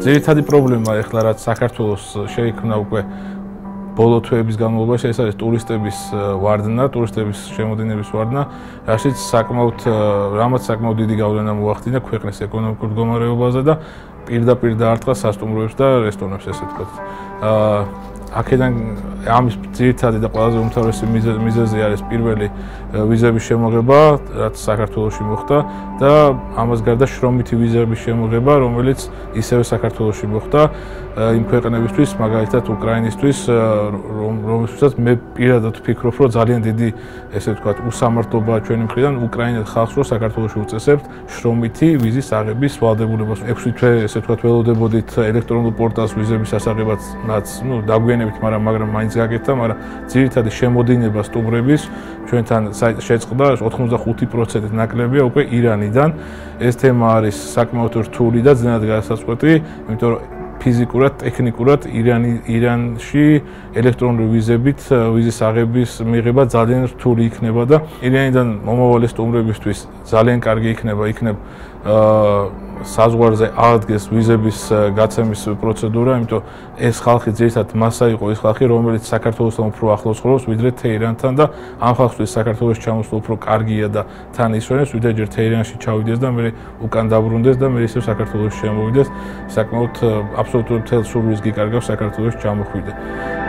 ძირითადი პრობლემა ეხლა რაც საქართველოს შეიქმნა უკვე ბოლო თვეების განმავლობაში ეს არის ტურისტების ვარდნა, ტურისტების შემოდინების ვარდნა, რაშიც რამაც საკმაოდ დიდი გავლენა მოახდინა ქვეყნის ეკონომიკურ მდგომარეობაზე და პირდაპირ დაარტყა სასტუმროებს და რესტორნებს, ესე ვთქვათ. აქედან ამის ძირითადი და ყველაზე უმთავრესი მიზეზი არის პირველი ვიზების შემოღება, რაც საქართველოში მოხდა და ამას გარდა შრომითი ვიზების შემოღება, რომელიც ისევე საქართველოში მოხდა იმ ქვეყნებისთვის, მაგალითად უკრაინისთვის, რომელსაც მე პირადად ვფიქრობ, რომ ძალიან დიდი, ესე ვთქვათ, უსამართლობაა ჩვენი მხრიდან უკრაინელ ხალხს, რომ საქართველოში უწესებთ შრომითი ვიზის აღების ვალდებულებას. 6 თვე, ესე ვთქვათ, ველოდებოდით ელექტრონულ პორტალს ვიზების ასაღებაც, დაგვიანებით, მაგრამ მაინც გაკეთდა, მაგრამ ძირითადი შემოდინება სტუმრების ჩვენთან შეწყდა 85%-ით ნაკლებია უკვე ირანიდან. ეს თემა არის საკმაოდ რთული და ძნელად გადასაწყვეტი, იმიტომ რომ ფიზიკურად, ტექნიკურად ირანში ელექტრონული ვიზის აღების მიღება ძალიან რთული იქნება და ირანიდან მომავალი სტუმრებისთვის ძალიან კარგი იქნება იქნებ საზღვარზე აღდგეს ვიზების გაცემის პროცედურა, იმიტომ ეს ხალხი ძირითადად მასა იყო ის ხალხი, რომელიც საქართველოსთან უფრო ახლოს ცხოვრობს, ვიდრე თეირანთან და ამ ხალხთვის საქართველოს ჩამოსვლა უფრო კარგია და თან ისვენებს, ვიდრე ჯერ თეირანში ჩავიდეს და მე უკან დაბრუნდეს და მე ისევ საქართველოში შემოვიდეს, საკმაოდ აბსოლუტურად მთელ სურვილს გიკარგავს საქართველოში ჩამოხვიდე.